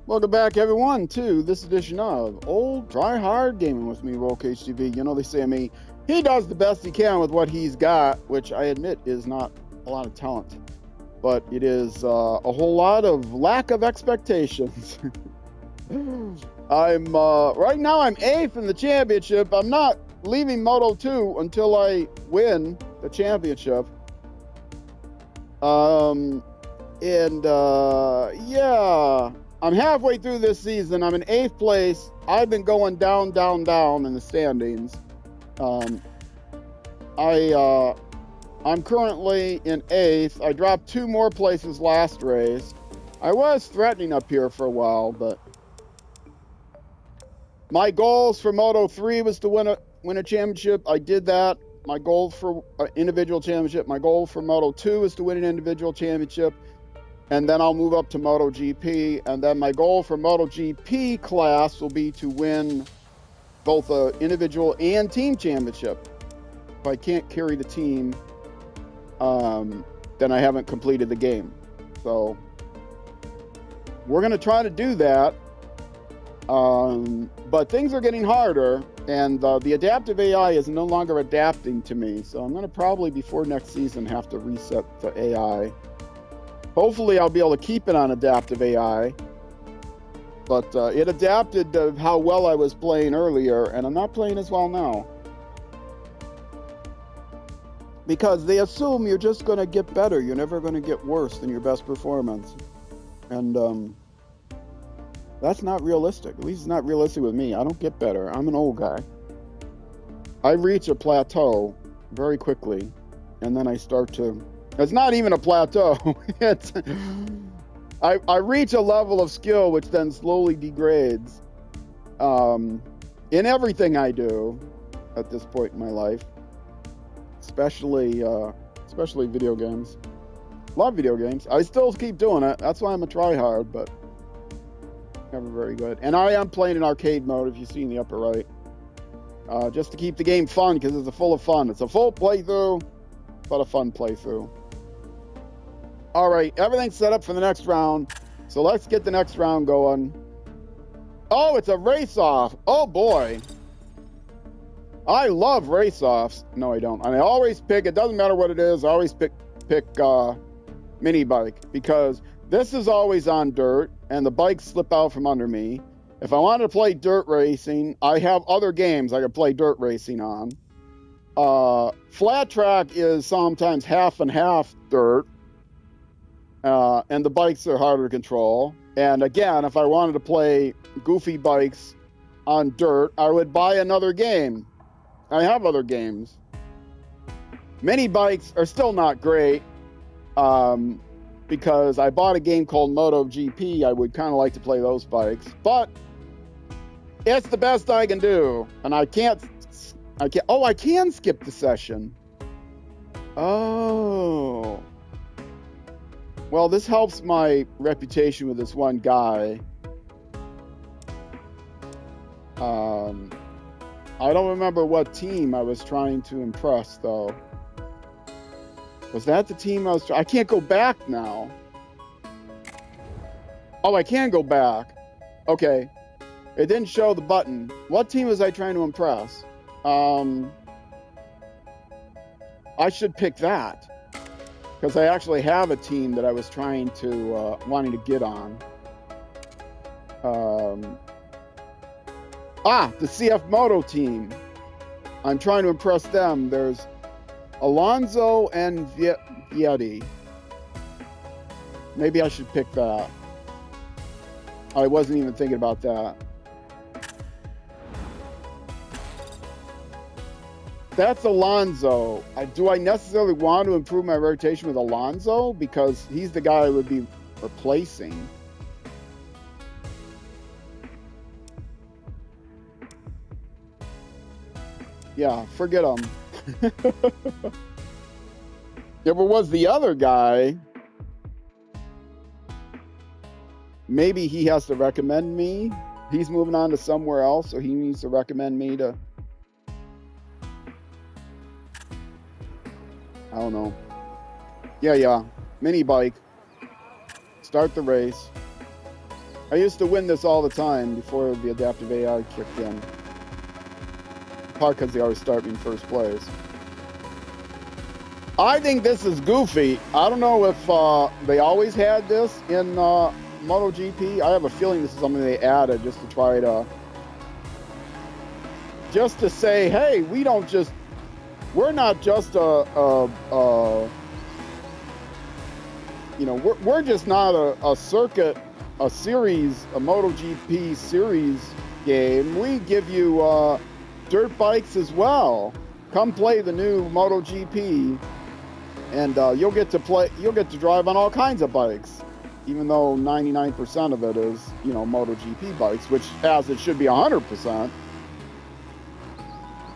Welcome back, everyone, to this edition of Old Try Hard Gaming with me, Woke HTV. You know, they say of me, he does the best he can with what he's got, which I admit is not a lot of talent, but it is a whole lot of lack of expectations. I'm right now I'm 8th in the championship. I'm not leaving Moto2 until I win the championship. Yeah, I'm halfway through this season. I'm in 8th place. I've been going down in the standings. I'm currently in 8th. I dropped 2 more places last race. I was threatening up here for a while, but my goals for Moto3 was to win a championship. I did that. My goal for an individual championship. My goal for Moto2 is to win an individual championship. And then I'll move up to MotoGP. And then my goal for MotoGP class will be to win both an individual and team championship. If I can't carry the team, then I haven't completed the game. So we're going to try to do that. But things are getting harder, and the adaptive AI is no longer adapting to me. So I'm going to probably, before next season, have to reset the AI. Hopefully I'll be able to keep it on adaptive AI, but it adapted to how well I was playing earlier, and I'm not playing as well now. Because they assume you're just going to get better. You're never going to get worse than your best performance. And that's not realistic. At least it's not realistic with me. I don't get better. I'm an old guy. I reach a plateau very quickly, and then I start to... It's not even a plateau. I reach a level of skill which then slowly degrades in everything I do at this point in my life, especially video games. Love video games. I still keep doing it. That's why I'm a tryhard, but never very good. And I am playing in arcade mode, if you see in the upper right, just to keep the game fun, because it's full of fun. It's a full playthrough, but a fun playthrough. All right, everything's set up for the next round, so let's get the next round going. Oh, it's a race-off. Oh, boy. I love race-offs. No, I don't. I always pick, it doesn't matter what it is, I always pick mini bike, because this is always on dirt, and the bikes slip out from under me. If I wanted to play dirt racing, I have other games I could play dirt racing on. Flat track is sometimes half and half dirt. And the bikes are harder to control. And again, if I wanted to play goofy bikes on dirt, I would buy another game. I have other games. Mini bikes are still not great, because I bought a game called MotoGP. I would kind of like to play those bikes, but it's the best I can do. And I can skip the session. Oh. Well, this helps my reputation with this one guy. I don't remember what team I was trying to impress, though. Was that the team I was I can't go back now. Oh, I can go back. Okay. It didn't show the button. What team was I trying to impress? I should pick that, because I actually have a team that I was trying to, wanting to get on. The CF Moto team. I'm trying to impress them. There's Alonso and Vietti. Maybe I should pick that. I wasn't even thinking about that. That's Alonso. Do I necessarily want to improve my rotation with Alonso? Because he's the guy I would be replacing. Yeah, forget him. If it was the other guy, maybe he has to recommend me. He's moving on to somewhere else, so he needs to recommend me to... I don't know. Yeah. Mini bike. Start the race. I used to win this all the time before the adaptive AI kicked in. Part because they always start me in first place. I think this is goofy. I don't know if they always had this in MotoGP. I have a feeling this is something they added just to try to, say, hey, we're not just we're just not a circuit, a series, a MotoGP series game. We give you dirt bikes as well. Come play the new MotoGP, and you'll get to drive on all kinds of bikes, even though 99% of it is, MotoGP bikes, which as it should be 100%.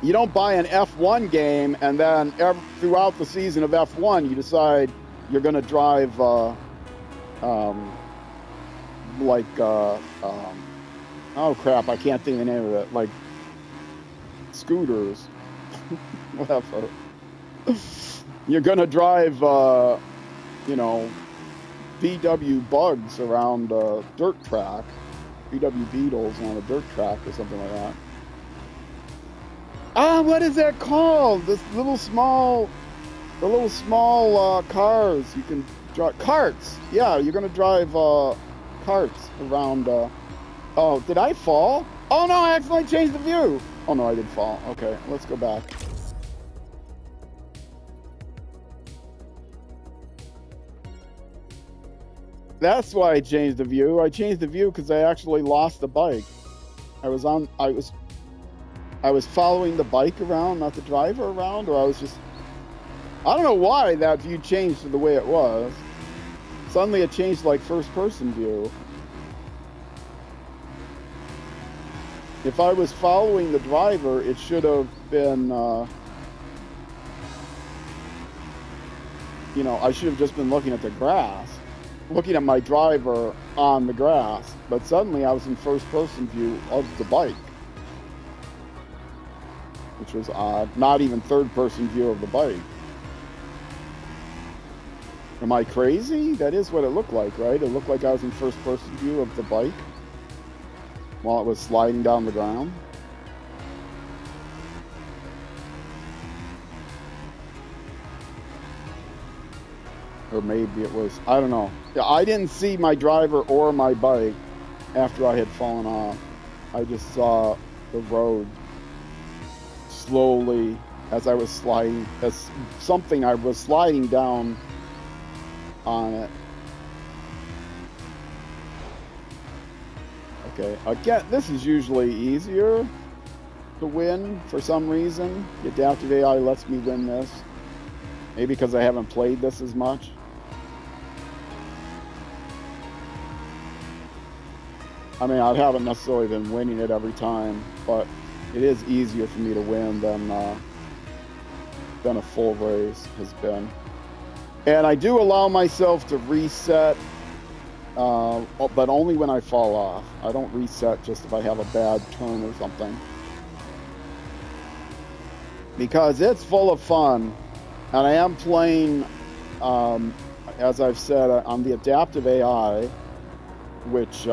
You don't buy an F1 game and then throughout the season of F1 you decide you're going to drive oh crap, I can't think of the name of it, like scooters. Whatever. You're going to drive VW bugs around a dirt track, VW Beetles on a dirt track or something like that. What is that called? The little small cars you can drive. Carts. Yeah, you're gonna drive carts around. Oh, did I fall? Oh no, I accidentally changed the view. Oh no, I did fall. Okay, let's go back. That's why I changed the view. I changed the view because I actually lost the bike. I was following the bike around, not the driver around, or I don't know why that view changed to the way it was. Suddenly it changed like first person view. If I was following the driver, it should have been, I should have just been looking at the grass, looking at my driver on the grass, but suddenly I was in first person view of the bike, which was odd. Not even third person view of the bike. Am I crazy? That is what it looked like, right? It looked like I was in first person view of the bike while it was sliding down the ground. Or maybe it was, I don't know. I didn't see my driver or my bike after I had fallen off. I just saw the road slowly as I was sliding, as something I was sliding down on it. Okay, again, this is usually easier to win for some reason. The adaptive AI lets me win this. Maybe because I haven't played this as much. I mean, I haven't necessarily been winning it every time, but it is easier for me to win than a full race has been. And I do allow myself to reset, but only when I fall off. I don't reset just if I have a bad turn or something. Because it's full of fun. And I am playing, as I've said, on the adaptive AI, which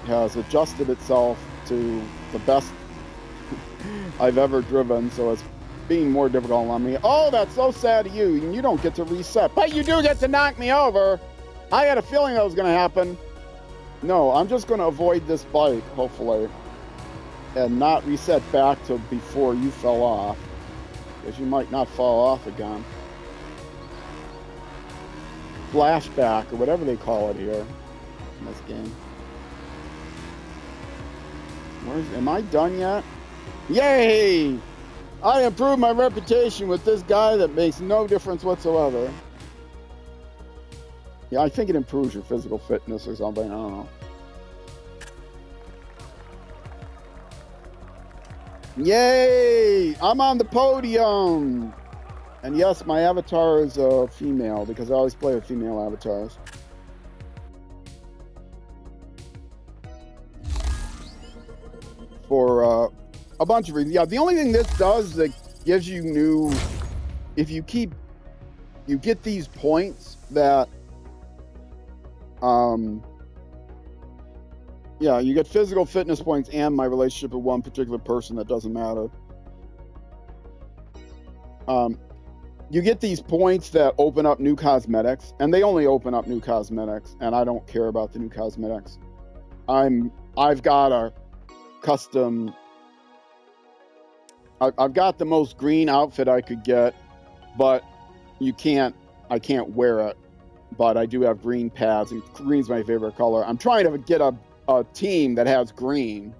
has adjusted itself to the best I've ever driven, so it's being more difficult on me. Oh, that's so sad to you, and you don't get to reset. But you do get to knock me over. I had a feeling that was going to happen. No, I'm just going to avoid this bike, hopefully, and not reset back to before you fell off, because you might not fall off again. Flashback, or whatever they call it here in this game. Am I done yet? Yay! I improved my reputation with this guy that makes no difference whatsoever. Yeah, I think it improves your physical fitness or something, I don't know. Yay! I'm on the podium! And yes, my avatar is a female, because I always play with female avatars. For a bunch of reasons. Yeah, the only thing this does is it gives you new, if you get these points that Yeah, you get physical fitness points and my relationship with one particular person that doesn't matter. You get these points that open up new cosmetics, and they only open up new cosmetics, and I don't care about the new cosmetics. I've got a custom. I've got the most green outfit I could get, but I can't wear it. But I do have green pads, and green's my favorite color. I'm trying to get a team that has green,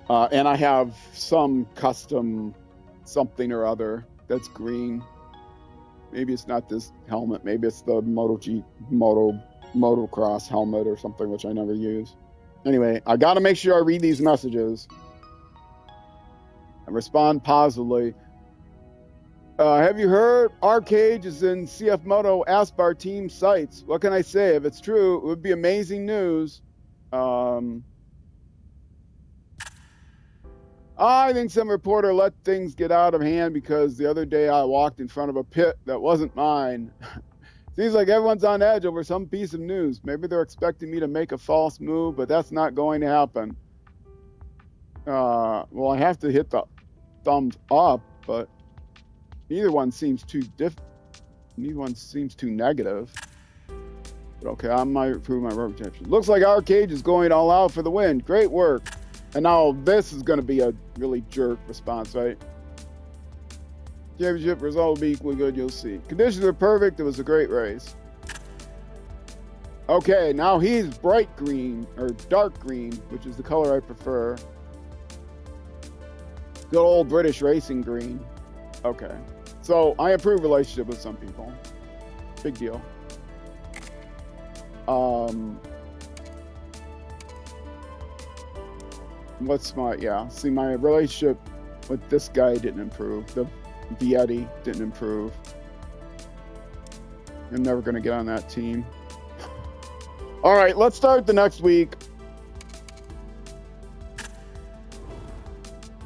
and I have some custom something or other that's green. Maybe it's not this helmet. Maybe it's the motocross helmet or something, which I never use. Anyway, I got to make sure I read these messages and respond positively. Have you heard Arcade is in CF Moto Aspar team sites? What can I say? If it's true, it would be amazing news. I think some reporter let things get out of hand because the other day I walked in front of a pit that wasn't mine. Seems like everyone's on edge over some piece of news. Maybe they're expecting me to make a false move, but that's not going to happen. Well, I have to hit the thumbs up, but neither one seems too negative. But okay, I might improve my reputation. Looks like Arcade is going all out for the win. Great work. And now this is going to be a really jerk response, right? Championship result will be equally good, you'll see. Conditions are perfect. It was a great race. Okay, now he's bright green, or dark green, which is the color I prefer. Good old British racing green. Okay. So I improve relationship with some people. Big deal. See, my relationship with this guy didn't improve. The Vietti didn't improve. I'm never going to get on that team. All right, let's start the next week.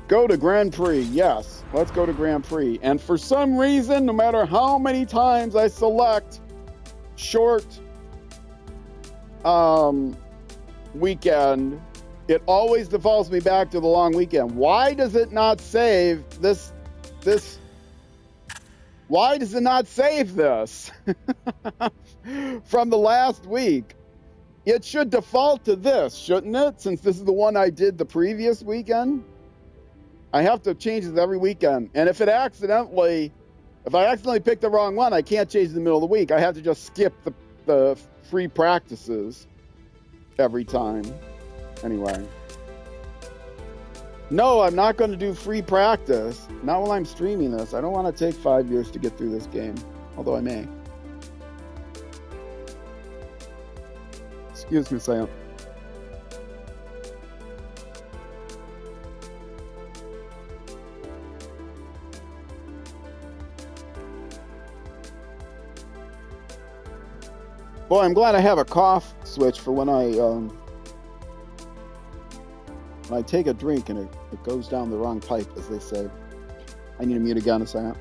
Go to Grand Prix. Yes, let's go to Grand Prix. And for some reason, no matter how many times I select short weekend, it always defaults me back to the long weekend. Why does it not save this? Why does it not save this from the last week? It should default to this, shouldn't it? Since this is the one I did the previous weekend. I have to change this every weekend. And if I accidentally pick the wrong one, I can't change in the middle of the week. I have to just skip the free practices every time. Anyway. No, I'm not going to do free practice. Not while I'm streaming this. I don't want to take 5 years to get through this game. Although I may. Excuse me, Sam. Boy, I'm glad I have a cough switch for when I take a drink and it goes down the wrong pipe, as they say. I need to mute again a second.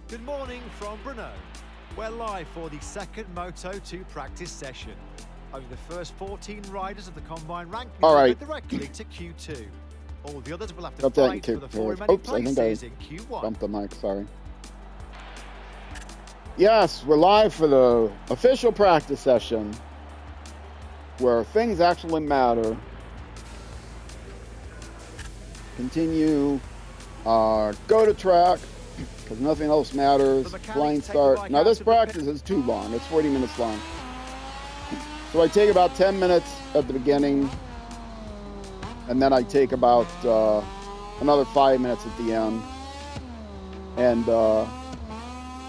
Good morning from Brno. We're live for the second Moto2 practice session. Only the first 14 riders of the combine rankings will go directly to Q2. All the others will have to fight for the four remaining places in Q1. Bumped the mic, sorry. Yes, we're live for the official practice session where things actually matter. Continue, go to track, because nothing else matters. Blind start. Now this practice is too long. It's 40 minutes long. So I take about 10 minutes at the beginning, and then I take about another 5 minutes at the end. And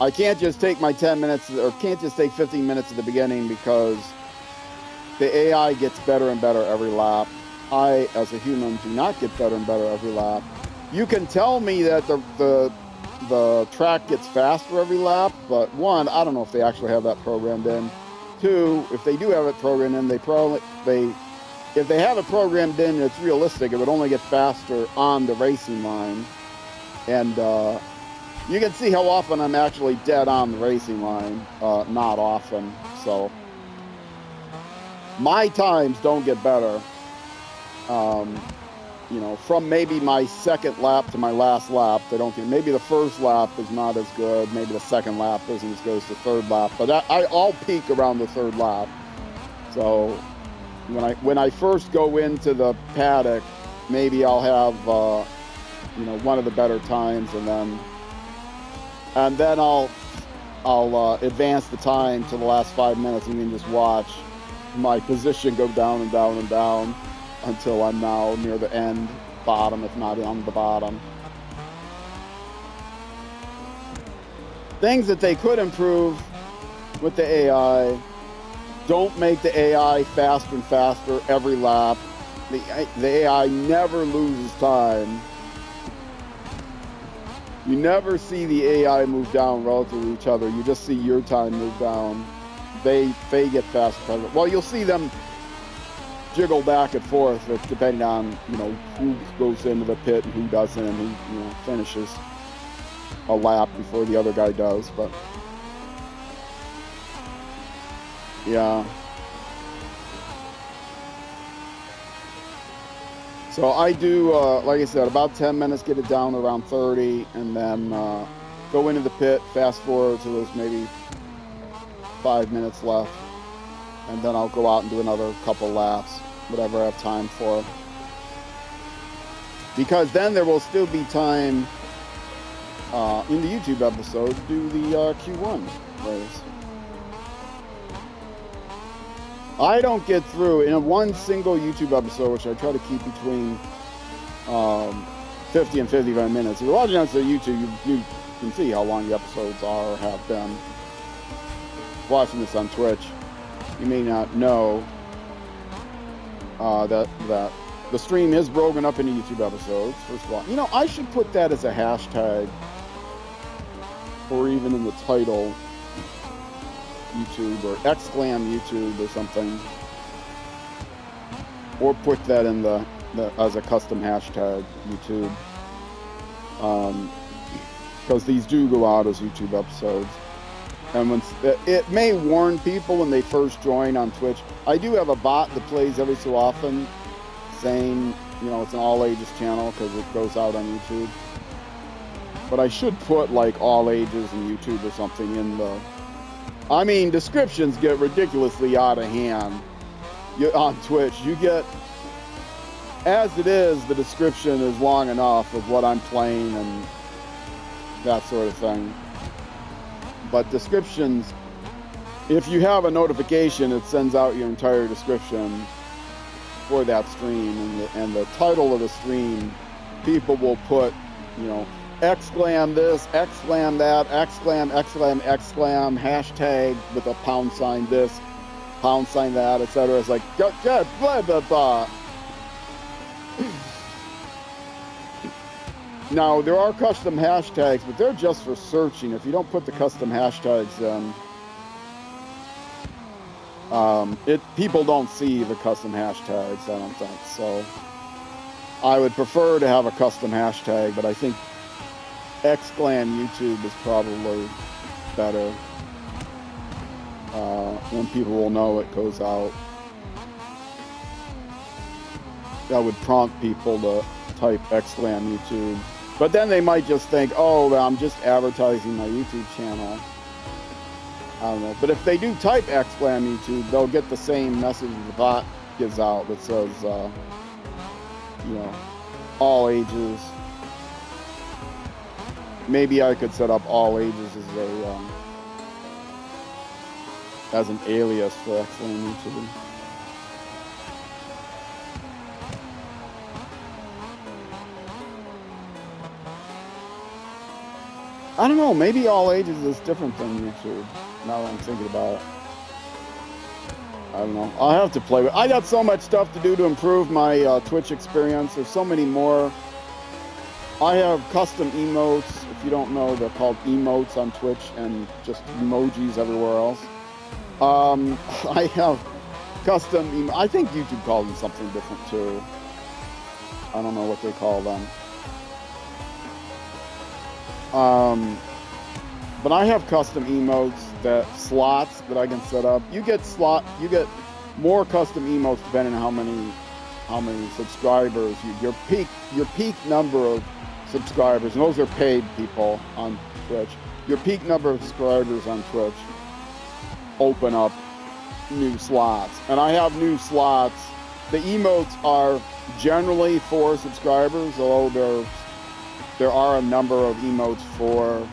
I can't just take my 10 minutes, or can't just take 15 minutes at the beginning, because the AI gets better and better every lap. I, as a human, do not get better and better every lap. You can tell me that the track gets faster every lap, but one, I don't know if they actually have that programmed in. Two, if they do have it programmed in, if they have it programmed in and it's realistic, it would only get faster on the racing line. And you can see how often I'm actually dead on the racing line. Not often. So my times don't get better. You know, from maybe my second lap to my last lap, they don't get. Maybe the first lap is not as good. Maybe the second lap isn't as good as the third lap. But I'll peak around the third lap. So when I first go into the paddock, maybe I'll have you know, one of the better times, and then I'll advance the time to the last 5 minutes, and you can just watch my position go down and down and down until I'm now near the end, bottom, if not on the bottom. Things that they could improve with the AI: don't make the AI faster and faster every lap. The AI never loses time. You never see the AI move down relative to each other. You just see your time move down. They get faster. Well, you'll see them jiggle back and forth depending on, you know, who goes into the pit and who doesn't, and who, you know, finishes a lap before the other guy does. But yeah. So I do, like I said, about 10 minutes, get it down to around 30, and then go into the pit, fast forward to there's maybe 5 minutes left, and then I'll go out and do another couple laps, whatever I have time for. Because then there will still be time in the YouTube episode to do the Q1 race. I don't get through in one single YouTube episode, which I try to keep between 50 and 55 minutes. If you're watching on YouTube, you can see how long the episodes are or have been. Watching this on Twitch, you may not know that the stream is broken up into YouTube episodes. First of all, you know, I should put that as a hashtag, or even in the title, YouTube, or exclam YouTube or something, or put that in the as a custom hashtag YouTube, because these do go out as YouTube episodes. And when it may warn people when they first join on Twitch. I do have a bot that plays every so often saying, you know, it's an all ages channel because it goes out on YouTube. But I should put like all ages and YouTube or something in the. I mean, descriptions get ridiculously out of hand on Twitch. You get, as it is, the description is long enough of what I'm playing and that sort of thing. But descriptions, if you have a notification, it sends out your entire description for that stream. And the title of the stream, people will put, you know, exclam this, exclam that, exclam, exclam, exclam, hashtag with a pound sign this, pound sign that, etc. It's like, blah, blah, blah. Now, there are custom hashtags, but they're just for searching. If you don't put the custom hashtags in, people don't see the custom hashtags, I don't think. So I would prefer to have a custom hashtag, but I think exclam YouTube is probably better. When people will know it goes out. That would prompt people to type exclam YouTube. But then they might just think, oh, I'm just advertising my YouTube channel. I don't know. But if they do type exclam YouTube, they'll get the same message the bot gives out that says, you know, all ages. Maybe I could set up all ages as an alias for exclam YouTube. I don't know, maybe all ages is different than YouTube, now that I'm thinking about it. I don't know. I'll have to play with it. I got so much stuff to do to improve my Twitch experience. There's so many more. I have custom emotes. If you don't know, they're called emotes on Twitch, and just emojis everywhere else. I have custom I think YouTube calls them something different too. I don't know what they call them. But I have custom emotes, slots that I can set up. You get more custom emotes depending on how many subscribers, your peak number of subscribers, and those are paid people on Twitch. Your peak number of subscribers on Twitch open up new slots, and I have new slots. The emotes are generally for subscribers, although there are a number of emotes for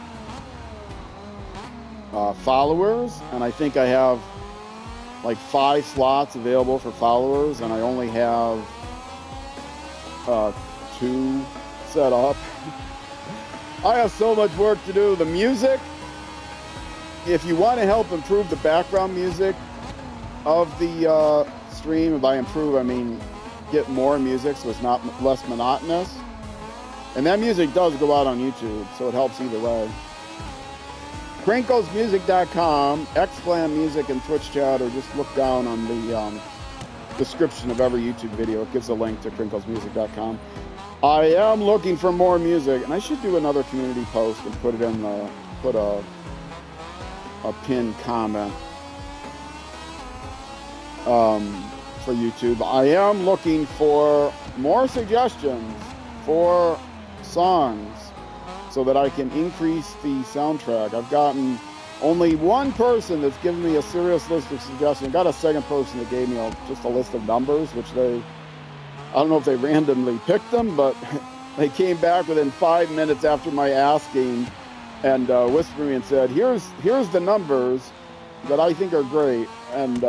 followers, and I think I have like 5 slots available for followers, and I only have 2 set up. I have so much work to do. The music, if you want to help improve the background music of the stream, and by improve I mean get more music so it's not less monotonous, and that music does go out on YouTube, so it helps either way. Krinklesmusic.com, Xplan Music and Twitch chat, or just look down on the description of every YouTube video. It gives a link to krinklesmusic.com. I am looking for more music, and I should do another community post and put it in put a pinned comment for YouTube. I am looking for more suggestions for songs so that I can increase the soundtrack. I've gotten only one person that's given me a serious list of suggestions. I got a second person that gave me just a list of numbers, which I don't know if they randomly picked them, but they came back within 5 minutes after my asking and whispered me and said, here's the numbers that I think are great. And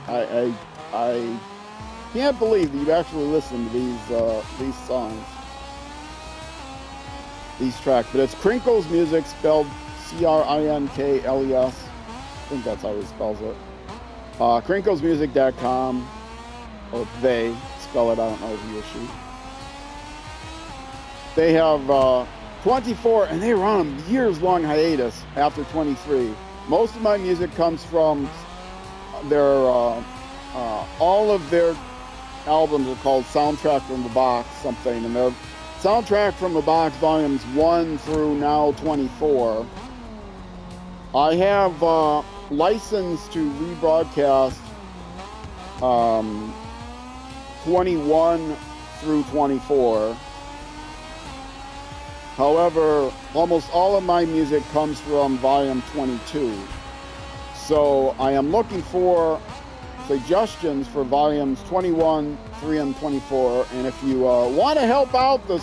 I can't believe that you actually listen to these songs, these tracks. But it's Krinkles Music, spelled Crinkles. I think that's how he spells it. Krinklesmusic.com, or they spell it, I don't know if he or she. They have 24, and they were on a years-long hiatus after 23. Most of my music comes from their, all of their albums are called Soundtrack from the Box something, and they're Soundtrack from the Box volumes 1 through now 24. I have license to rebroadcast 21 through 24. However, almost all of my music comes from volume 22. So I am looking for suggestions for volumes 21, 3, and 24. And if you want to help out the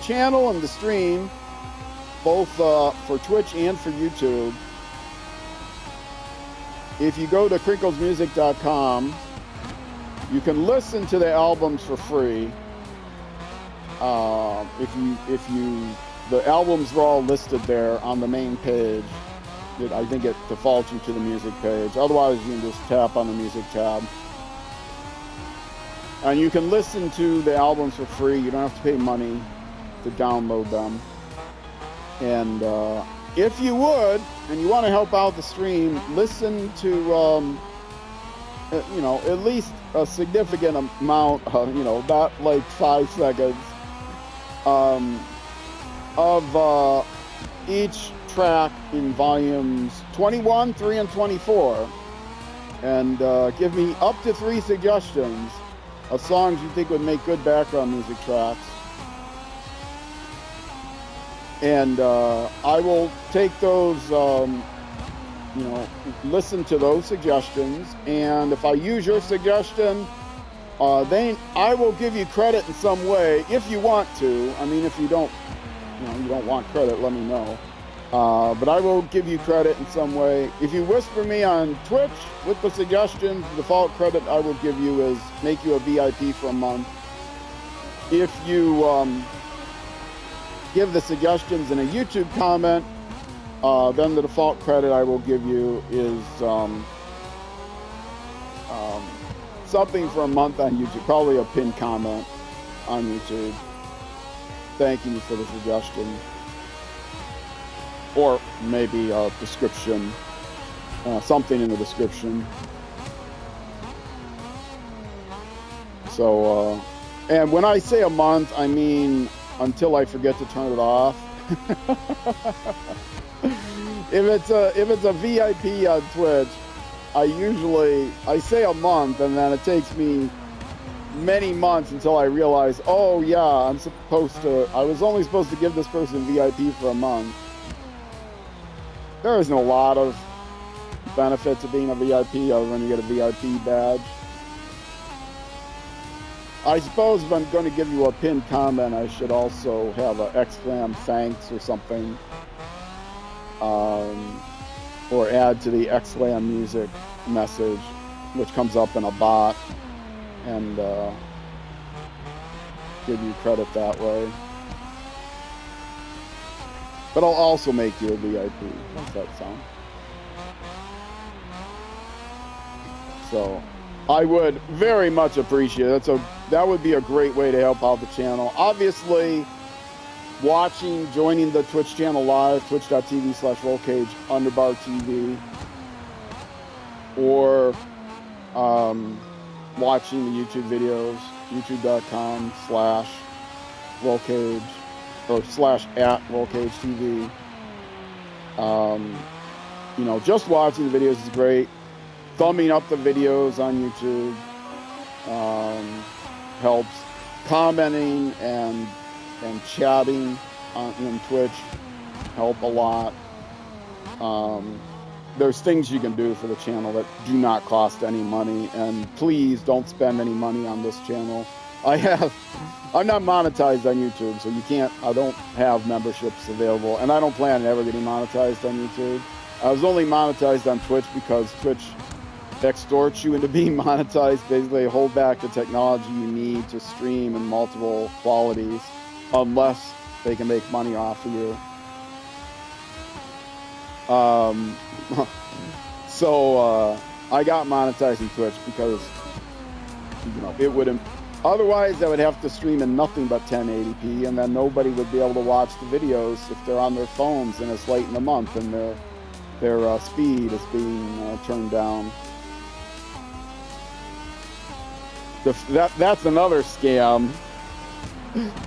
channel and the stream, both for Twitch and for YouTube, if you go to krinklesmusic.com, you can listen to the albums for free. The albums are all listed there on the main page. I think it defaults you to the music page. Otherwise, you can just tap on the music tab. And you can listen to the albums for free. You don't have to pay money to download them. And if you would, and you want to help out the stream, listen to, at least a significant amount, not like 5 seconds, of each track in volumes 21, 3, and 24, and give me up to 3 suggestions of songs you think would make good background music tracks, and I will take those, listen to those suggestions, and if I use your suggestion, then I will give you credit in some way if you want to. I mean, if you don't, you don't want credit, let me know. But I will give you credit in some way. If you whisper me on Twitch with the suggestions, the default credit I will give you is make you a VIP for a month. If you give the suggestions in a YouTube comment, then the default credit I will give you is something for a month on YouTube, probably a pinned comment on YouTube, thanking you for the suggestion. Or maybe a description, something in the description. So, and when I say a month, I mean until I forget to turn it off. If it's a VIP on Twitch, I say a month, and then it takes me many months until I realize, oh yeah, I was only supposed to give this person VIP for a month. There isn't a lot of benefit to being a VIP other than you get a VIP badge. I suppose if I'm going to give you a pinned comment, I should also have an exclam thanks or something. Or add to the exclam music message, which comes up in a bot, and give you credit that way. But I'll also make you a VIP. How's that sound? So I would very much appreciate it. That would be a great way to help out the channel. Obviously, joining the Twitch channel live, twitch.tv/rollcage_TV, or watching the YouTube videos, youtube.com/rollcage or /@rollcagetv. Just watching the videos is great. Thumbing up the videos on YouTube helps. Commenting and chatting in Twitch help a lot. There's things you can do for the channel that do not cost any money, and please don't spend any money on this channel. I'm not monetized on YouTube, so I don't have memberships available, and I don't plan on ever getting monetized on YouTube. I was only monetized on Twitch because Twitch extorts you into being monetized. Basically, they hold back the technology you need to stream in multiple qualities, unless they can make money off of you. So I got monetized in Twitch because it would. Otherwise, I would have to stream in nothing but 1080p, and then nobody would be able to watch the videos if they're on their phones and it's late in the month and their speed is being turned down. That's another scam.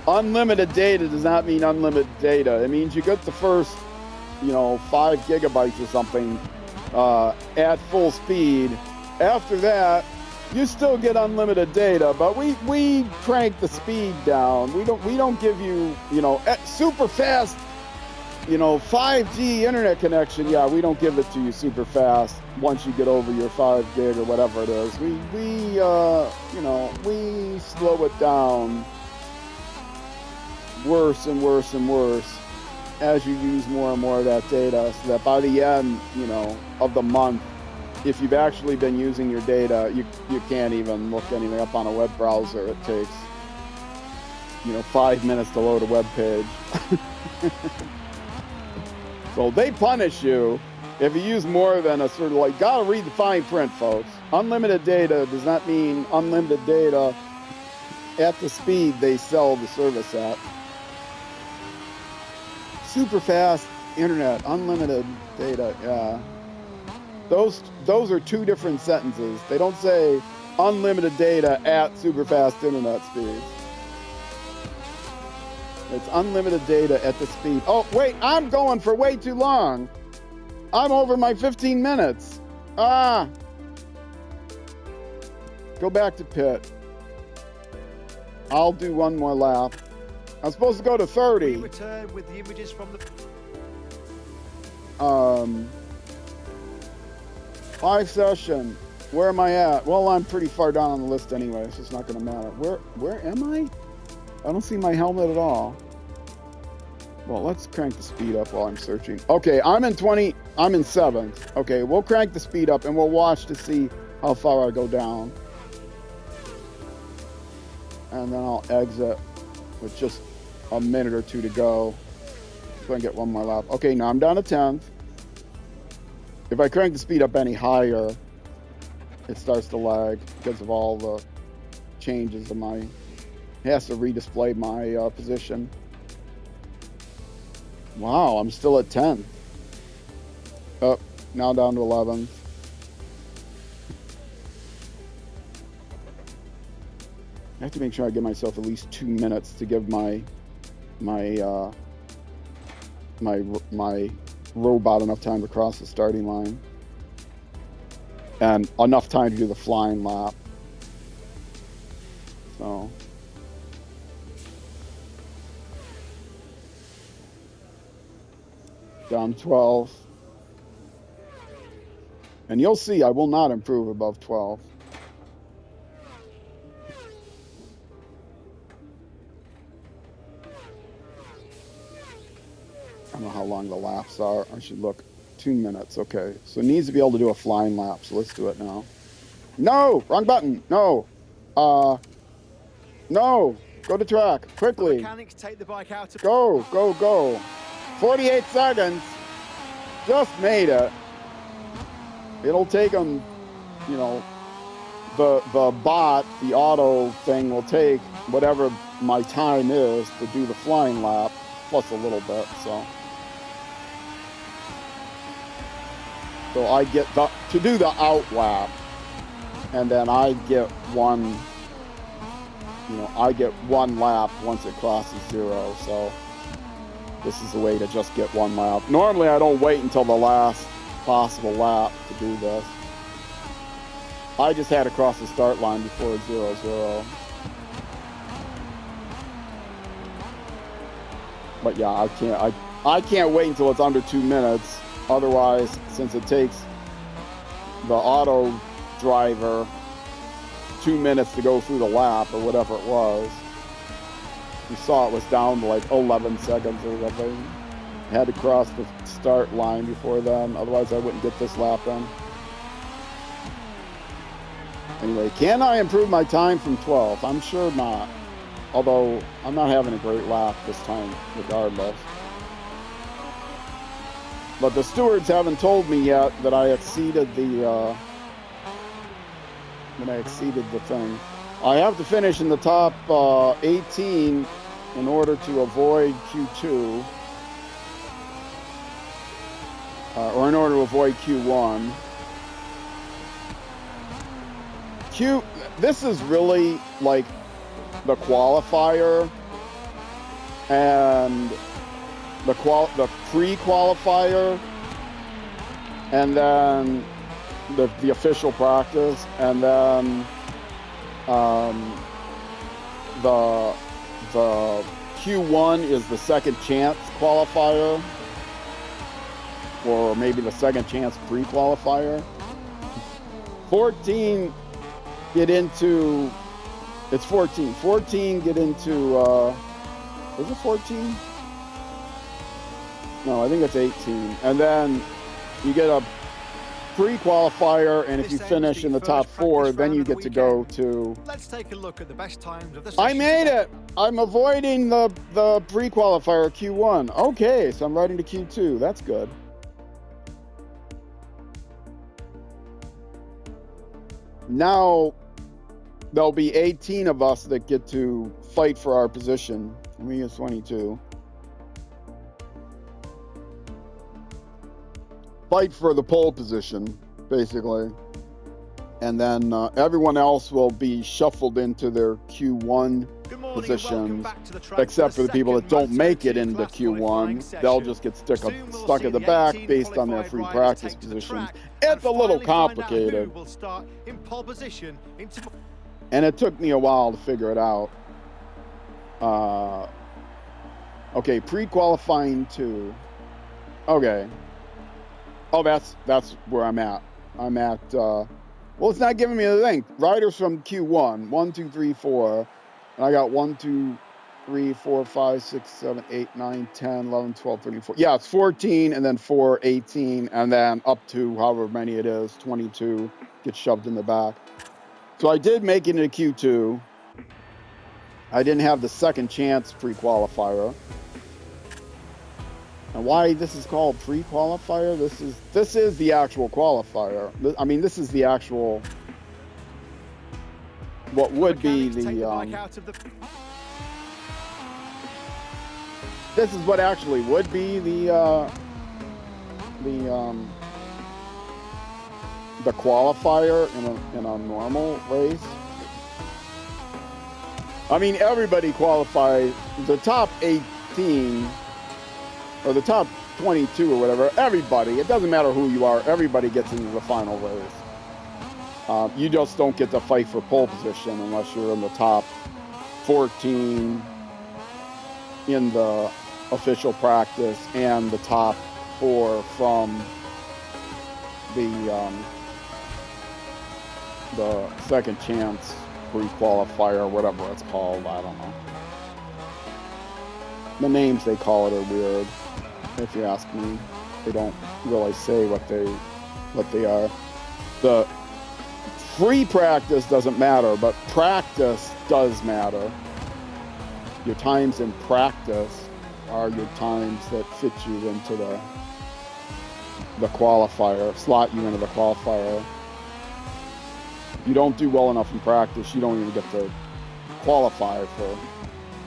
Unlimited data does not mean unlimited data. It means you get the first, 5 gigabytes or something at full speed. After that, you still get unlimited data, but we crank the speed down. We don't give you, super fast, 5G internet connection. Yeah, we don't give it to you super fast once you get over your 5 gig or whatever it is. We slow it down worse and worse and worse as you use more and more of that data, so that by the end, of the month, if you've actually been using your data, you can't even look anything up on a web browser. It takes, 5 minutes to load a web page. So they punish you if you use more than a sort of gotta read the fine print, folks. Unlimited data does not mean unlimited data at the speed they sell the service at. Super fast internet, unlimited data, yeah. Those are two different sentences. They don't say unlimited data at super fast internet speeds. It's unlimited data at the speed. Oh, wait, I'm going for way too long. I'm over my 15 minutes. Go back to pit. I'll do one more lap. I'm supposed to go to 30. Return with the images from the 5 session. Where am I at? Well, I'm pretty far down on the list anyway, so it's not going to matter. Where am I? I don't see my helmet at all. Well, let's crank the speed up while I'm searching. Okay, I'm in 7th. Okay, we'll crank the speed up and we'll watch to see how far I go down. And then I'll exit with just a minute or two to go. So I can get one more lap. Okay, now I'm down to 10th. If I crank the speed up any higher, it starts to lag because of all the changes of it has to redisplay my position. Wow, I'm still at 10th. Oh, now down to 11th. I have to make sure I give myself at least 2 minutes to give my my robot enough time to cross the starting line, and enough time to do the flying lap. So down 12. And you'll see I will not improve above 12. I don't know how long the laps are. I should look. 2 minutes. Okay. So it needs to be able to do a flying lap. So let's do it now. No! Wrong button. No. No. Go to track. Quickly. The mechanics take the bike out of... Go. Go. Go. 48 seconds. Just made it. It'll take them, you know, the bot, the auto thing will take whatever my time is to do the flying lap, plus a little bit, so I get to do the out lap, and then I get one, you know, I get one lap once it crosses 0, so this is the way to just get one lap. Normally I don't wait until the last possible lap to do this. I just had to cross the start line before 0-0. But yeah, I can't wait until it's under 2 minutes. Otherwise, since it takes the auto driver 2 minutes to go through the lap or whatever it was. You saw it was down to like 11 seconds or something. I had to cross the start line before then, otherwise I wouldn't get this lap in. Anyway, can I improve my time from 12? I'm sure not. Although, I'm not having a great lap this time, regardless. But the stewards haven't told me yet that I exceeded the, thing. I have to finish in the top 18 in order to avoid Q2. Or in order to avoid Q1. This is really like the qualifier and the pre-qualifier, and then the official practice, and then the Q1 is the second chance qualifier, or maybe the second chance pre-qualifier. 14 get into, it's 14. 14 get into, is it 14? No, I think it's 18. And then you get a pre-qualifier, and if you finish in the top 4, then you get to go to... Let's take a look at the best times of the I made it! I'm avoiding the pre-qualifier Q1. Okay, so I'm riding to Q2. That's good. Now, there'll be 18 of us that get to fight for our position. Me is 22. Fight for the pole position, basically. And then everyone else will be shuffled into their Q1 positions, except for the people that don't make it into Q1. They'll just get stuck at the back based on their free practice positions. It's a little complicated. And it took me a while to figure it out. Okay, pre-qualifying 2. Okay. Oh, that's where I'm at. I'm at, well, it's not giving me the thing. Riders from Q1, 1, 2, 3, 4. And I got 1, 2, 3, 4, 5, 6, 7, 8, 9, 10, 11, 12, 13, 14. Yeah, it's 14, and then 4, 18, and then up to however many it is, 22, gets shoved in the back. So I did make it into Q2. I didn't have the second chance pre-qualifier. And why this is called pre-qualifier? This is the actual qualifier. I mean, this is the actual, what would be the this is what actually would be the qualifier in a normal race. I mean, everybody qualifies. The top 18 or the top 22 or whatever, everybody, it doesn't matter who you are, everybody gets into the final race. You just don't get to fight for pole position unless you're in the top 14 in the official practice and the top 4 from the second chance pre-qualifier, whatever it's called. I don't know. The names they call it are weird, if you ask me. They don't really say what they are. The free practice doesn't matter, but practice does matter. Your times in practice are your times that fit you into the qualifier, slot you into the qualifier. You don't do well enough in practice, you don't even get to qualify for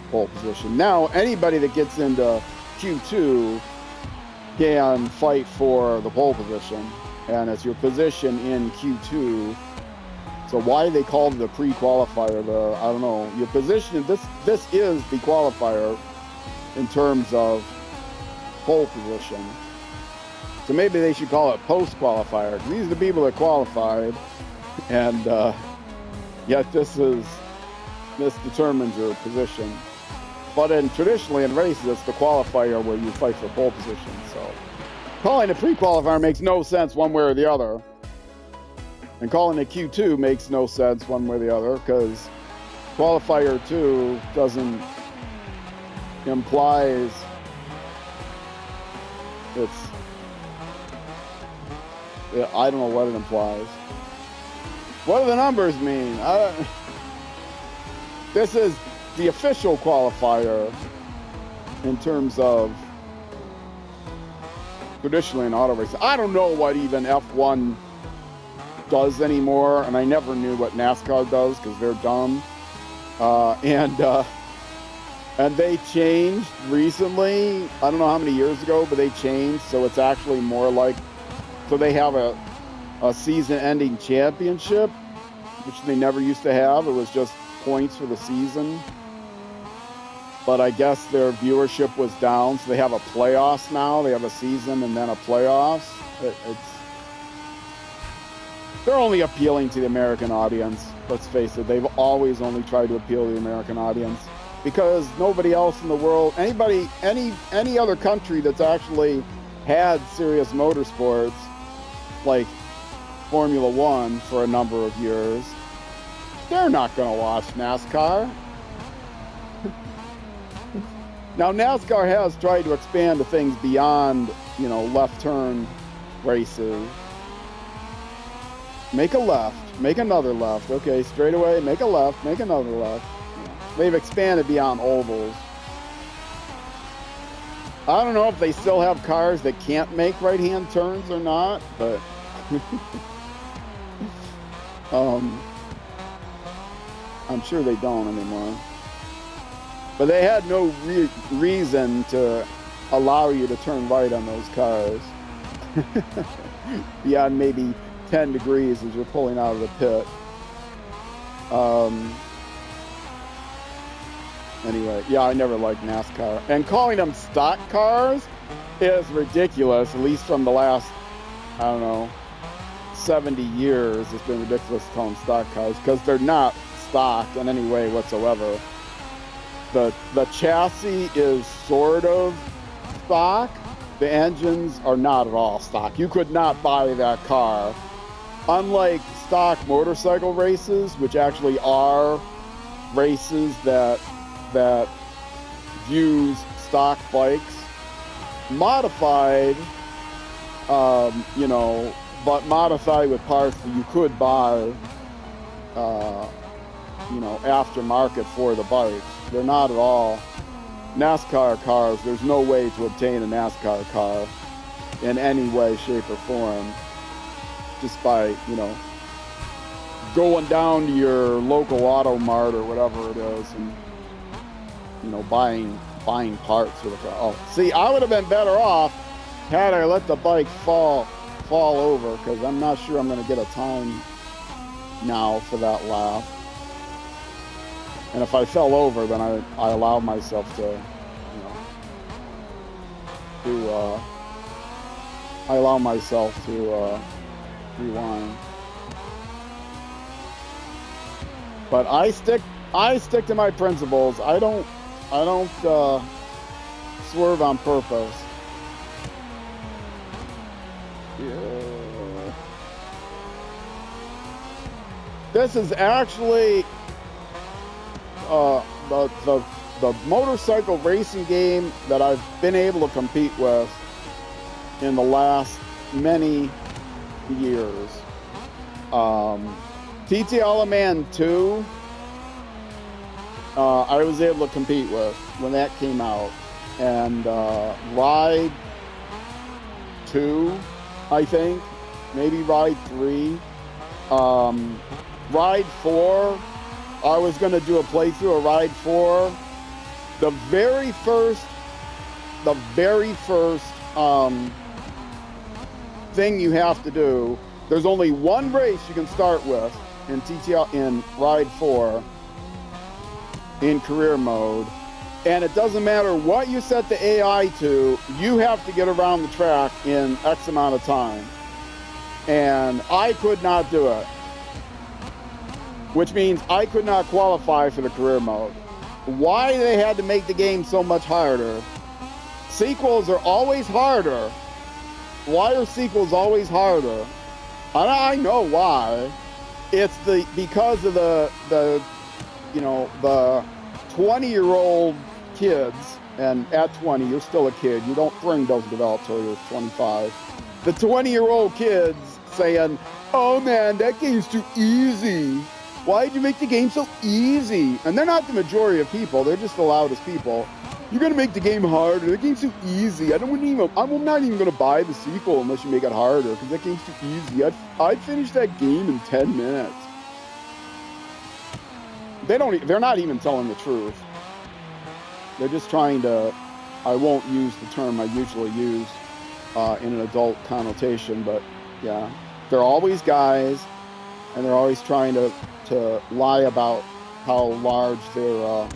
pole position. Now, anybody that gets into Q2 can fight for the pole position, and it's your position in Q2. So why they called it a pre-qualifier, I don't know. Your position, this is the qualifier in terms of pole position. So maybe they should call it post-qualifier. These are the people that qualified, and yet this determines your position. But traditionally in races, it's the qualifier where you fight for pole position. So calling it pre-qualifier makes no sense one way or the other. And calling it Q2 makes no sense one way or the other, because qualifier 2 implies I don't know what it implies. What do the numbers mean? This is the official qualifier in terms of traditionally in auto racing. I don't know what even F1 does anymore, and I never knew what NASCAR does because they're dumb. And they changed recently. I don't know how many years ago, but they changed, so it's actually more like, so they have a season-ending championship, which they never used to have. It was just points for the season. But I guess their viewership was down, so they have a playoffs now. They have a season and then a playoffs. They're only appealing to the American audience. Let's face it, they've always only tried to appeal to the American audience, because nobody else in the world, any other country that's actually had serious motorsports, like Formula One for a number of years, they're not going to watch NASCAR. Now, NASCAR has tried to expand to things beyond, left turn races. Make a left, make another left. Okay, straight away, make a left, make another left. They've expanded beyond ovals. I don't know if they still have cars that can't make right-hand turns or not, but I'm sure they don't anymore. But they had no reason to allow you to turn right on those cars beyond maybe 10 degrees as you're pulling out of the pit. Anyway, yeah, I never liked NASCAR. And calling them stock cars is ridiculous, at least from the last, 70 years. It's been ridiculous to call them stock cars, because they're not stock in any way whatsoever. The chassis is sort of stock. The engines are not at all stock. You could not buy that car. Unlike stock motorcycle races, which actually are races that use stock bikes, modified, but modified with parts that you could buy, aftermarket for the bikes. They're not at all NASCAR cars. There's no way to obtain a NASCAR car in any way, shape, or form, just by, going down to your local auto mart or whatever it is and, buying parts for the car. Oh, see, I would have been better off had I let the bike fall over, because I'm not sure I'm going to get a time now for that lap. And if I fell over, then I allowed myself to myself to rewind. But I stick to my principles. I don't swerve on purpose. Yeah. This is actually the motorcycle racing game that I've been able to compete with in the last many years. TTL 2, I was able to compete with when that came out, and Ride 2, I think, maybe Ride 3, Ride 4. I was going to do a playthrough of Ride 4. The very first thing you have to do, there's only one race you can start with in Ride 4 in career mode, and it doesn't matter what you set the AI to, you have to get around the track in X amount of time. And I could not do it, which means I could not qualify for the career mode. Why they had to make the game so much harder? Sequels are always harder. Why are sequels always harder? And I know why. It's because of the 20-year-old kids, and at 20 you're still a kid. Brain doesn't develop till you're 25. The 20-year-old kids saying, "Oh man, that game's too easy. Why'd you make the game so easy?" And they're not the majority of people, they're just the loudest people. "You're gonna make the game harder. The game's too easy. I'm not even gonna buy the sequel unless you make it harder, because that game's too easy. I'd finish that game in 10 minutes. They're not even telling the truth. They're just trying to, I won't use the term I usually use in an adult connotation, but yeah, they're always guys, and they're always trying to lie about how large their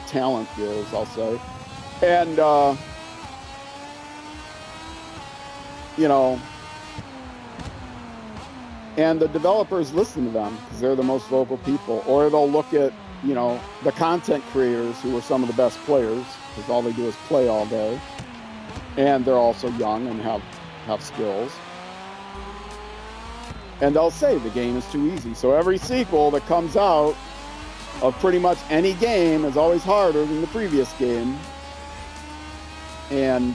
talent is, I'll say. And and the developers listen to them because they're the most vocal people. Or they'll look at the content creators who are some of the best players, because all they do is play all day, and they're also young and have skills, and they'll say the game is too easy. So every sequel that comes out of pretty much any game is always harder than the previous game. And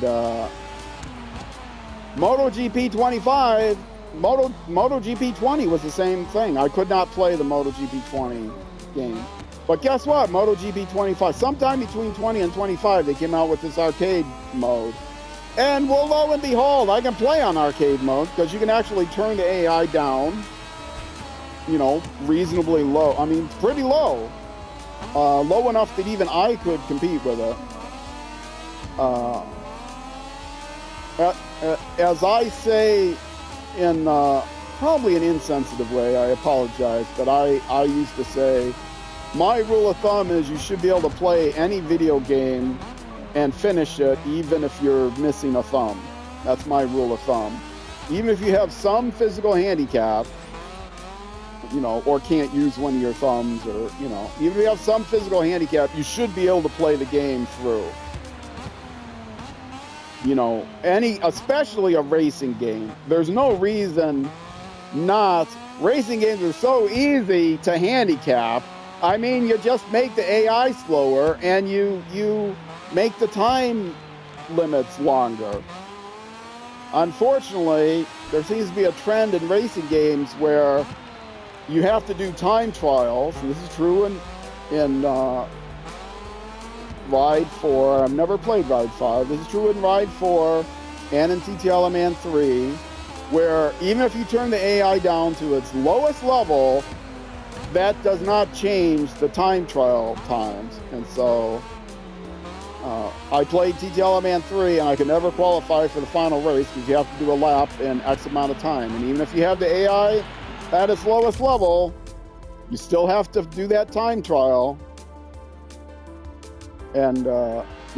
MotoGP 25, MotoGP 20 was the same thing. I could not play the MotoGP 20 game. But guess what? MotoGP 25, sometime between 20 and 25, they came out with this arcade mode. And well, lo and behold, I can play on arcade mode, because you can actually turn the AI down, reasonably low. I mean, pretty low. Low enough that even I could compete with it. As I say in probably an insensitive way, I apologize, but I used to say, my rule of thumb is you should be able to play any video game and finish it even if you're missing a thumb. That's my rule of thumb. Even if you have some physical handicap, or can't use one of your thumbs, or, even if you have some physical handicap, you should be able to play the game through. Especially a racing game. There's no reason not. Racing games are so easy to handicap. I mean, you just make the AI slower, and you make the time limits longer. Unfortunately, there seems to be a trend in racing games where you have to do time trials. This is true in Ride 4. I've never played Ride 5. This is true in Ride 4 and in TTL 3, where even if you turn the AI down to its lowest level, that does not change the time trial times. And so I played TTL 3, and I could never qualify for the final race because you have to do a lap in X amount of time. And even if you have the AI at its lowest level, you still have to do that time trial. And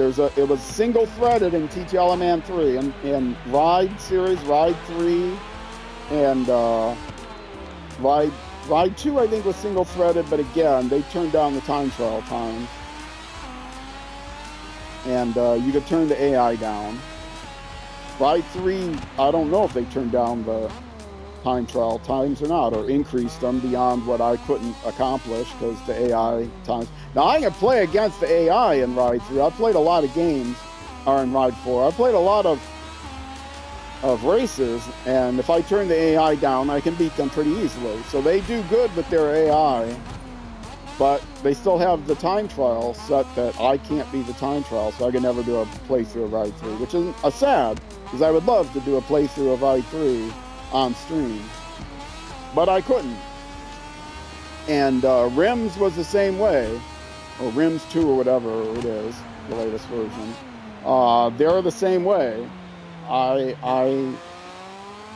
It was single threaded in TTLMan 3 and Ride series, Ride 3, and Ride 2 I think was single threaded, but again they turned down the time trial times, and you could turn the AI down. Ride 3, I don't know if they turned down the time trial times or not, or increased them beyond what I couldn't accomplish because the AI times. Now I can play against the AI in Ride 3. I played a lot of games, or in Ride 4. I played a lot of races, and if I turn the AI down, I can beat them pretty easily. So they do good with their AI, but they still have the time trial set that I can't beat the time trial, so I can never do a playthrough of Ride 3, which is a sad, because I would love to do a playthrough of Ride 3 on stream, but I couldn't. And Rims was the same way, or Rims 2 or whatever it is, the latest version. They're the same way. I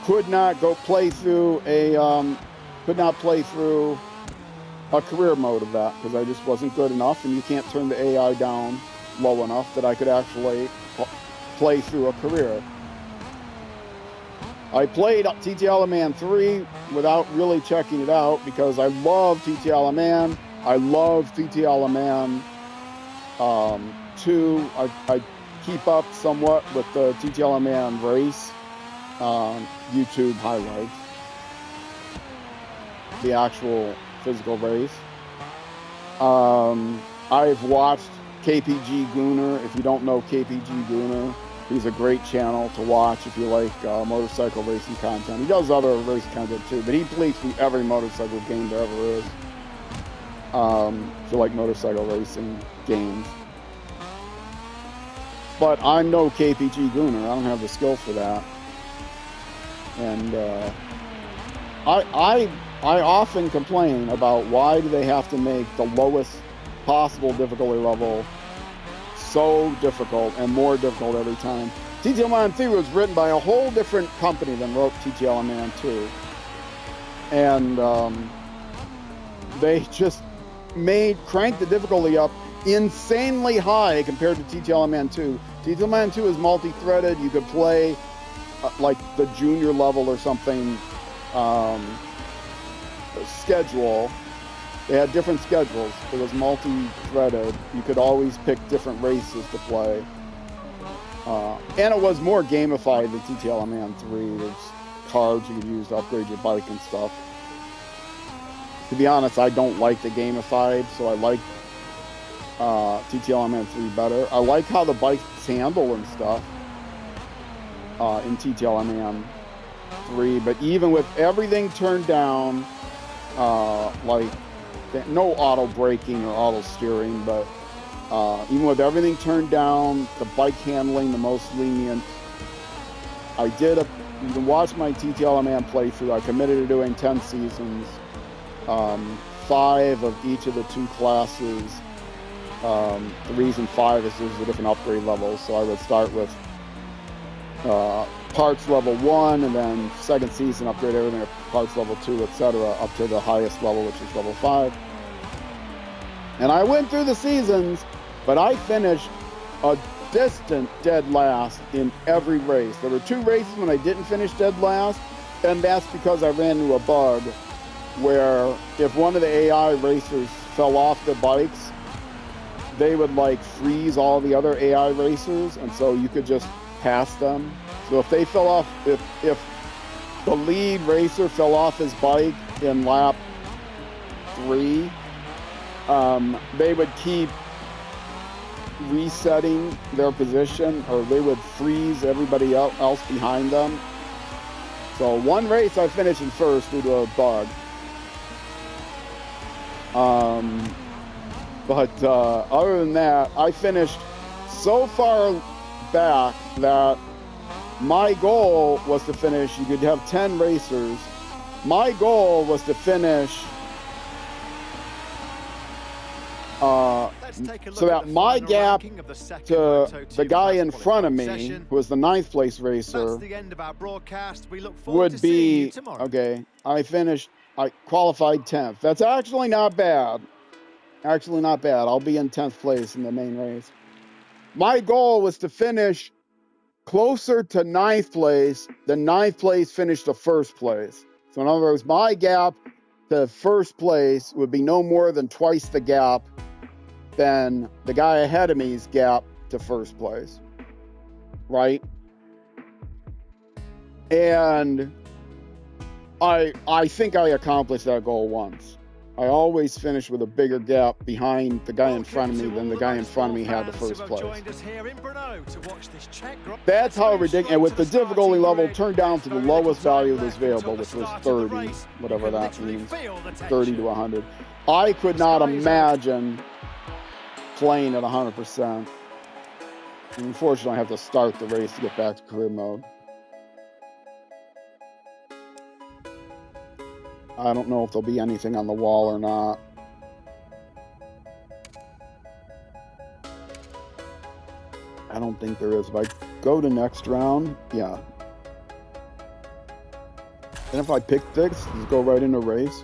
could not play through a career mode of that because I just wasn't good enough, and you can't turn the AI down low enough that I could actually play through a career. I played TTLMan 3 without really checking it out because I love TTLMan. I love TTLMan 2. I keep up somewhat with the TTLMan race YouTube highlights, the actual physical race. I've watched KPG Gooner. If you don't know KPG Gooner, he's a great channel to watch if you like motorcycle racing content. He does other racing content too, but he plays through every motorcycle game there ever is. If you like motorcycle racing games. But I'm no KPG Gooner. I don't have the skill for that. And I often complain about why do they have to make the lowest possible difficulty level so difficult and more difficult every time. TTLMan 3 was written by a whole different company than wrote TTLMan 2. And they just cranked the difficulty up insanely high compared to TTLMan 2. TTLMan 2 is multi-threaded. You could play like the junior level or something schedule. They had different schedules. It was multi-threaded. You could always pick different races to play. And it was more gamified than TTLMan 3. There's cards you could use to upgrade your bike and stuff. To be honest, I don't like the gamified, so I like TTLMan 3 better. I like how the bikes handle and stuff in TTLMan 3, but even with everything turned down, like no auto braking or auto steering, but even with everything turned down, the bike handling the most lenient. You can watch my TTLMan playthrough. I committed to doing 10 seasons, 5 of each of the 2 classes. The reason 5 is there's the different upgrade levels, so I would start with parts level 1, and then second season upgrade everything at parts level 2, etc., up to the highest level, which is level 5. And I went through the seasons, but I finished a distant dead last in every race. There were 2 races when I didn't finish dead last, and that's because I ran into a bug where if one of the AI racers fell off the bikes, they would like freeze all the other AI racers, and so you could just pass them. So if they fell off, if the lead racer fell off his bike in lap 3, they would keep resetting their position, or they would freeze everybody else behind them. So one race I finished in first due to a bug. But other than that, I finished so far back that my goal was to finish. You could have 10 racers. My goal was to finish so that my gap to the guy in front of me, who was the 9th place racer, would be, okay, I qualified 10th. That's actually not bad. Actually not bad. I'll be in 10th place in the main race. my goal was to finish closer to 9th place than 9th place finished to 1st place. So in other words, my gap to 1st place would be no more than twice the gap than the guy ahead of me's gap to 1st place, right? And I think I accomplished that goal once. I always finish with a bigger gap behind the guy in front of me than the guy in front of me had the 1st place. That's how ridiculous. And with the difficulty level turned down to the lowest value that was available, which was 30, whatever that means, 30 to 100. I could not imagine playing at 100%. And unfortunately, I have to start the race to get back to career mode. I don't know if there'll be anything on the wall or not. I don't think there is. If I go to next round, yeah. And if I pick this, just go right into race,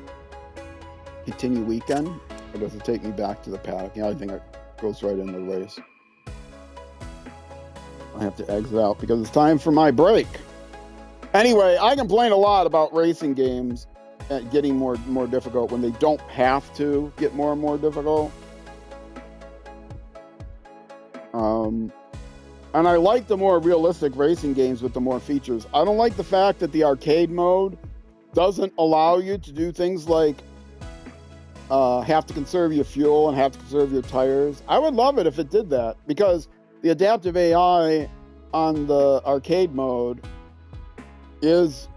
continue weekend, or does it take me back to the paddock? Yeah, I think it goes right into the race. I have to exit out because it's time for my break. Anyway, I complain a lot about racing games getting more difficult when they don't have to get more and more difficult. And I like the more realistic racing games with the more features. I don't like the fact that the arcade mode doesn't allow you to do things like have to conserve your fuel and have to conserve your tires. I would love it if it did that, because the adaptive AI on the arcade mode is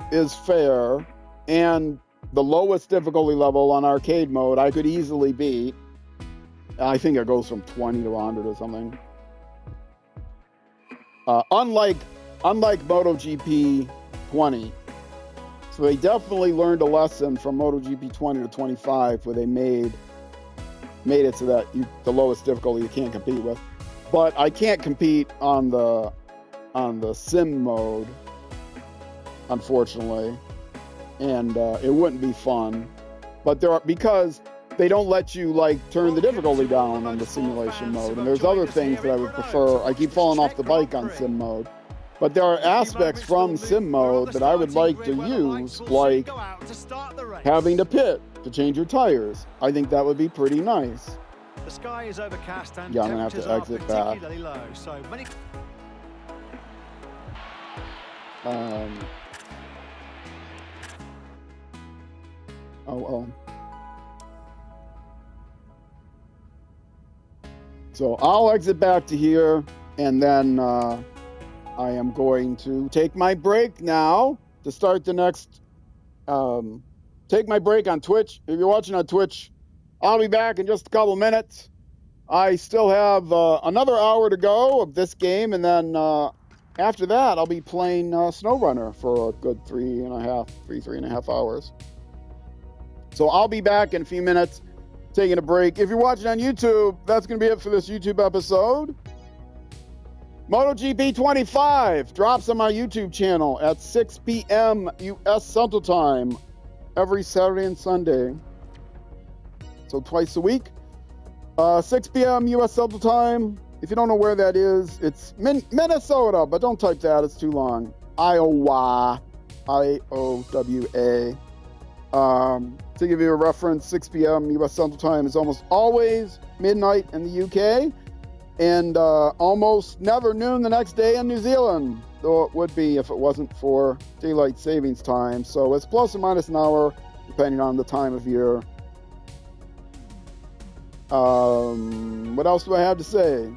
fair, and the lowest difficulty level on arcade mode I could easily beat. I think it goes from 20 to 100 or something. Unlike MotoGP 20. So they definitely learned a lesson from MotoGP 20 to 25, where they made it so that the lowest difficulty you can't compete with. But I can't compete on the sim mode, unfortunately. And it wouldn't be fun, but because they don't let you turn the difficulty down on the simulation mode, and there's other things that I would prefer. I keep falling off the bike on sim mode, but there are aspects from sim mode that I would like to use, like having to pit to change your tires. I think that would be pretty nice. The sky is overcast and yeah, I'm gonna have to exit back. Low, so many... So I'll exit back to here, and then I am going to take my break now to start the next. Take my break on Twitch. If you're watching on Twitch, I'll be back in just a couple minutes. I still have another hour to go of this game, and then after that, I'll be playing SnowRunner for a good 3.5 hours. So I'll be back in a few minutes, taking a break. If you're watching on YouTube, that's going to be it for this YouTube episode. MotoGP 25 drops on my YouTube channel at 6 p.m. U.S. Central Time every Saturday and Sunday. So twice a week. 6 p.m. U.S. Central Time. If you don't know where that is, it's Minnesota, but don't type that. It's too long. Iowa. I-O-W-A. To give you a reference, 6 p.m. U.S. Central Time is almost always midnight in the UK, and almost never noon the next day in New Zealand, though it would be if it wasn't for daylight savings time. So it's plus or minus an hour, depending on the time of year. What else do I have to say?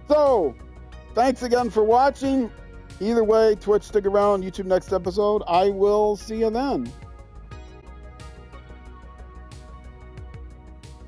So, thanks again for watching. Either way, Twitch, stick around. YouTube next episode. I will see you then.